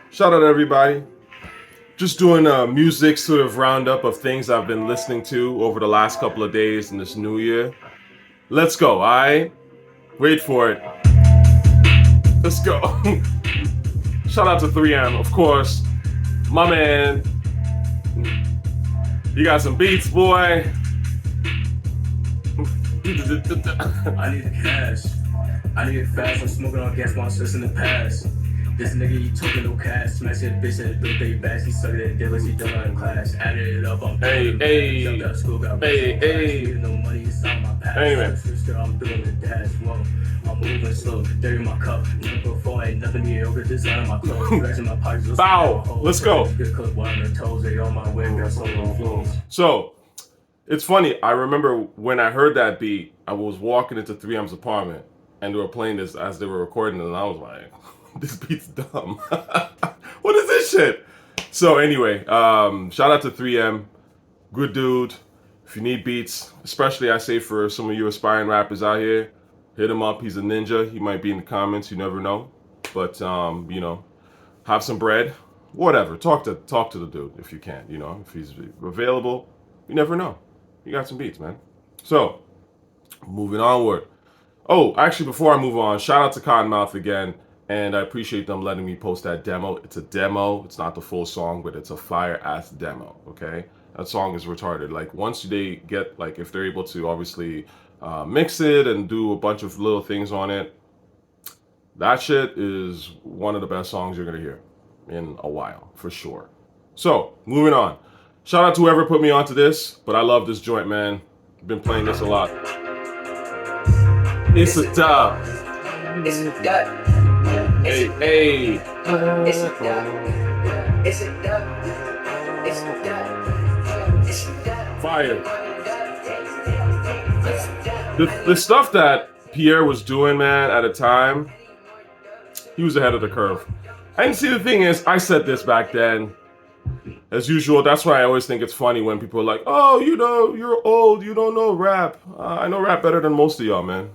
Shout out to everybody. Just doing a music sort of roundup of things I've been listening to over the last couple of days in this new year. Let's go, alright? Wait for it. Let's go. Shout out to 3M, of course. My man. You got some beats, boy. I need the cash. I need it fast. I'm smoking on gas monsters in the past. This nigga, he talking no cash. Smash that bitch at the big bass. He sucked that deal as he done in class. Added it up, I'm Hey. jumped out of school, got Hey. no money, it's on my past. Anyway. I'm doing the dash. Whoa, I'm moving slow. Dirty my cup. Number 4 ain't nothing mediocre. Design on my clothes. Scratching my pockets. Bow. Let's go. Good cook while on their toes. They on my way. Got some on flows. So, it's funny. I remember when I heard that beat, I was walking into 3M's apartment and they were playing this as they were recording it, and I was like, this beat's dumb. What is this shit? So anyway, shout out to 3M. Good dude. If you need beats, especially I say for some of you aspiring rappers out here, hit him up. He's a ninja. He might be in the comments. You never know. But, you know, have some bread. Whatever. Talk to the dude if you can. You know, if he's available. You never know. You got some beats, man. So, moving onward. Oh, actually, before I move on, shout out to Cottonmouth again. And I appreciate them letting me post that demo. It's a demo. It's not the full song, but it's a fire-ass demo, okay? That song is retarded. Like, once they get, like, if they're able to obviously mix it and do a bunch of little things on it, that shit is one of the best songs you're going to hear in a while, for sure. So, moving on. Shout out to whoever put me onto this, but I love this joint, man. Been playing this a lot. Issa Dub. Issa Dub. Hey. Issa Dub. Issa Dub. Issa Dub. Issa Dub. Fire. The stuff that Pierre was doing, man, at a time, he was ahead of the curve. And see, the thing is, I said this back then. As usual, that's why I always think it's funny when people are like, oh, you know, you're old, you don't know rap. I know rap better than most of y'all, man.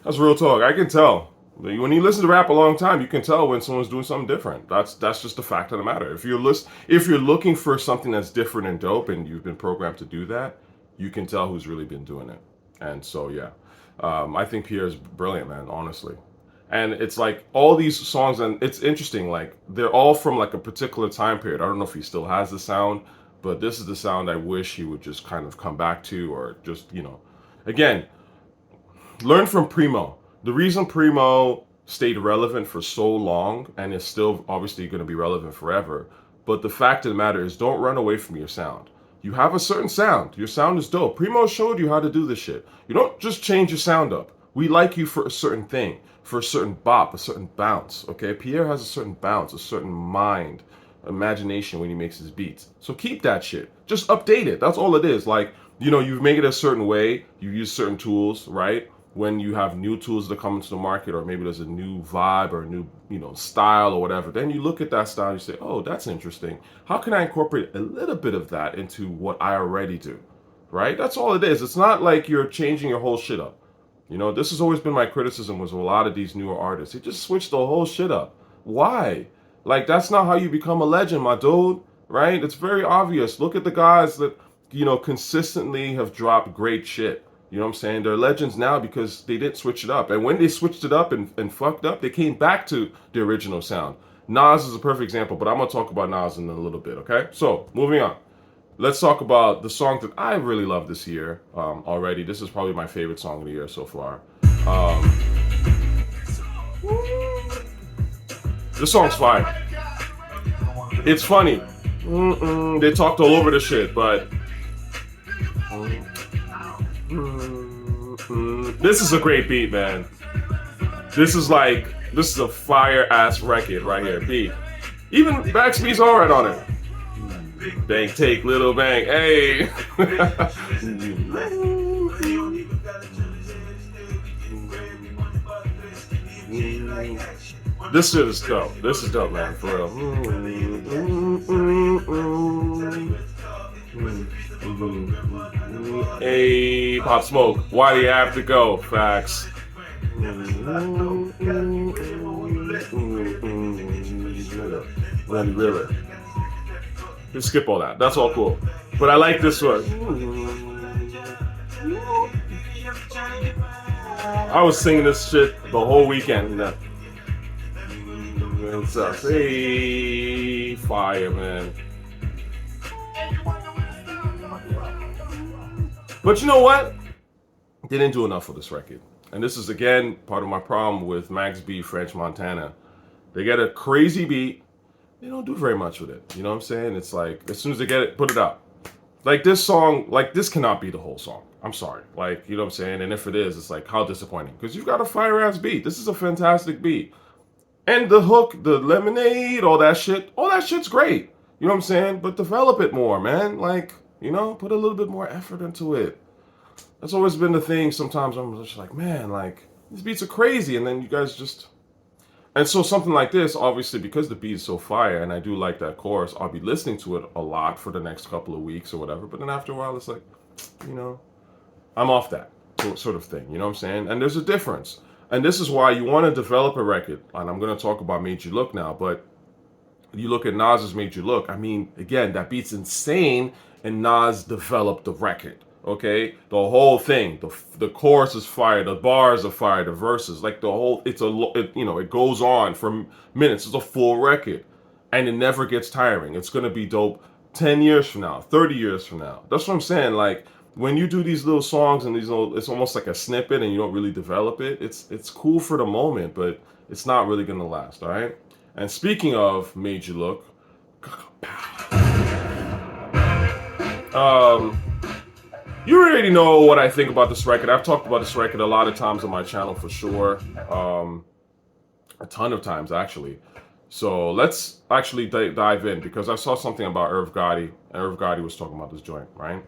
That's real talk. I can tell. When you listen to rap a long time, you can tell when someone's doing something different. That's just the fact of the matter. If you're looking for something that's different and dope, and you've been programmed to do that, you can tell who's really been doing it. And so, yeah, I think Pierre's brilliant, man. Honestly. And it's like all these songs, and it's interesting, like they're all from like a particular time period. I don't know if he still has the sound, but this is the sound I wish he would just kind of come back to, or just, you know, again, learn from Primo. The reason Primo stayed relevant for so long and is still obviously going to be relevant forever, but the fact of the matter is, don't run away from your sound. You have a certain sound. Your sound is dope. Primo showed you how to do this shit. You don't just change your sound up. We like you for a certain thing, for a certain bop, a certain bounce, okay? Pierre has a certain bounce, a certain mind, imagination when he makes his beats. So keep that shit. Just update it. That's all it is. Like, you know, you make it a certain way. You use certain tools, right? When you have new tools that come into the market, or maybe there's a new vibe or a new, you know, style or whatever, then you look at that style and you say, oh, that's interesting. How can I incorporate a little bit of that into what I already do, right? That's all it is. It's not like you're changing your whole shit up. You know, this has always been my criticism with a lot of these newer artists. They just switch the whole shit up. Why? Like, that's not how you become a legend, my dude, right? It's very obvious. Look at the guys that, you know, consistently have dropped great shit. You know what I'm saying? They're legends now because they didn't switch it up. And when they switched it up and fucked up, they came back to the original sound. Nas is a perfect example, but I'm going to talk about Nas in a little bit, okay? So, moving on. Let's talk about the song that I really love this year already. This is probably my favorite song of the year so far. This song's fine. It's funny. They talked all over the shit, but this is a great beat, man. This is a fire-ass record right here. Beat. Even Backbeat's alright on it. Bang, take, little bang, hey. This shit is dope. This is dope, man, for real. Hey, Pop Smoke, why do you have to go? Facts. Really. Just skip all that. That's all cool. But I like this one. I was singing this shit the whole weekend. It's hey, fire, man. But you know what? Didn't do enough for this record. And this is, again, part of my problem with Max B, French Montana. They get a crazy beat. They don't do very much with it. You know what I'm saying? It's like, as soon as they get it, put it out. Like this song, like this cannot be the whole song. I'm sorry. Like, you know what I'm saying? And if it is, it's like, how disappointing. Because you've got a fire-ass beat. This is a fantastic beat. And the hook, the lemonade, all that shit's great. You know what I'm saying? But develop it more, man. Like, you know, put a little bit more effort into it. That's always been the thing. Sometimes I'm just like, man, like, these beats are crazy. And then you guys just... And so something like this, obviously, because the beat is so fire, and I do like that chorus, I'll be listening to it a lot for the next couple of weeks or whatever. But then after a while, it's like, you know, I'm off that sort of thing. You know what I'm saying? And there's a difference. And this is why you want to develop a record. And I'm going to talk about Made You Look now. But you look at Nas's Made You Look. I mean, again, that beat's insane. And Nas developed the record. Okay, the whole thing, the chorus is fire, the bars are fire, the verses, like the whole, it goes on for minutes. It's a full record, and it never gets tiring. It's gonna be dope 10 years from now, 30 years from now. That's what I'm saying. Like when you do these little songs and these little, it's almost like a snippet, and you don't really develop it. It's cool for the moment, but it's not really gonna last. All right. And speaking of Made You Look, you already know what I think about this record. I've talked about this record a lot of times on my channel for sure. A ton of times, actually. So let's actually dive in, because I saw something about Irv Gotti, and Irv Gotti was talking about this joint, right?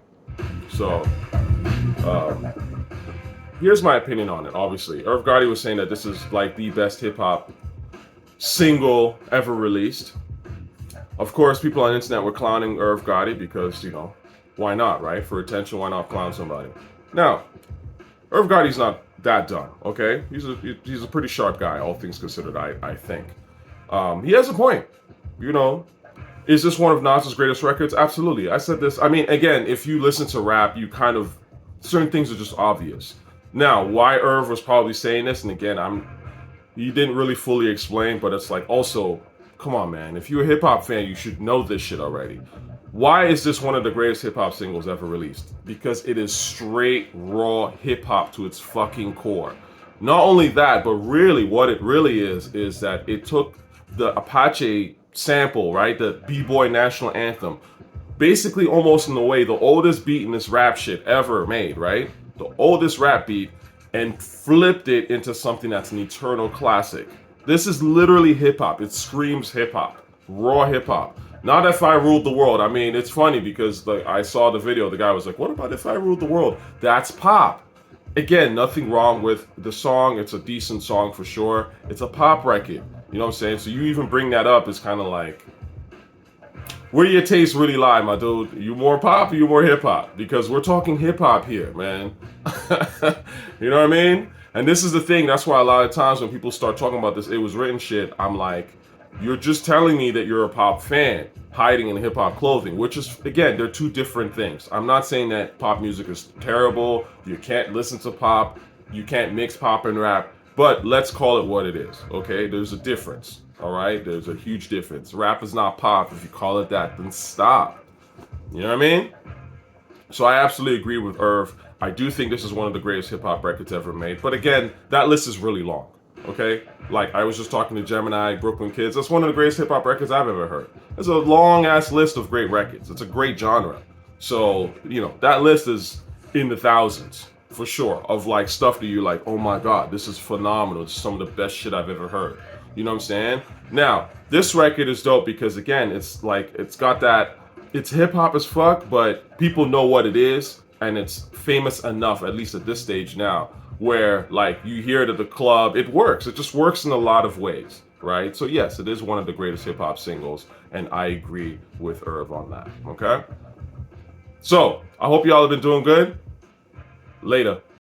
So here's my opinion on it, obviously. Irv Gotti was saying that this is like the best hip-hop single ever released. Of course, people on the internet were clowning Irv Gotti because, you know, why not, right? For attention, why not clown somebody? Now, Irv Gotti's not that dumb, okay? He's a pretty sharp guy, all things considered, I think. He has a point, you know. Is this one of Nas's greatest records? Absolutely. I said this. I mean, again, if you listen to rap, you kind of, certain things are just obvious. Now, why Irv was probably saying this, and again, he didn't really fully explain, but it's like, also, come on, man. If you're a hip-hop fan, you should know this shit already. Why is this one of the greatest hip-hop singles ever released? Because it is straight, raw hip-hop to its fucking core. Not only that, but really what it really is that it took the Apache sample, right? The B-Boy National Anthem. Basically, almost in a way, the oldest beat in this rap shit ever made, right? The oldest rap beat, and flipped it into something that's an eternal classic. This is literally hip-hop. It screams hip-hop. Raw hip-hop. Not If I Ruled the World. I mean, it's funny because I saw the video. The guy was like, what about If I Ruled the World? That's pop. Again, nothing wrong with the song. It's a decent song for sure. It's a pop record. You know what I'm saying? So you even bring that up is kind of like, where do your tastes really lie, my dude? You more pop or you more hip-hop? Because we're talking hip-hop here, man. You know what I mean? And this is the thing. That's why a lot of times when people start talking about this, it was written shit, I'm like, you're just telling me that you're a pop fan hiding in hip-hop clothing, which is, again, they're two different things. I'm not saying that pop music is terrible. You can't listen to pop. You can't mix pop and rap. But let's call it what it is, okay? There's a difference, all right? There's a huge difference. Rap is not pop. If you call it that, then stop. You know what I mean? So I absolutely agree with Irv. I do think this is one of the greatest hip-hop records ever made. But again, that list is really long. Okay, like I was just talking to Gemini, Brooklyn Kids. That's one of the greatest hip hop records I've ever heard. There's a long ass list of great records. It's a great genre. So, you know, that list is in the thousands for sure of like stuff that you're like, oh my God, this is phenomenal. It's some of the best shit I've ever heard. You know what I'm saying? Now, this record is dope because again, it's like, it's got that, it's hip hop as fuck, but people know what it is and it's famous enough, at least at this stage now, where like you hear it at the club, it works. It just works in a lot of ways, right? So yes, it is one of the greatest hip hop singles, and I agree with Irv on that, okay? So, I hope y'all have been doing good. Later.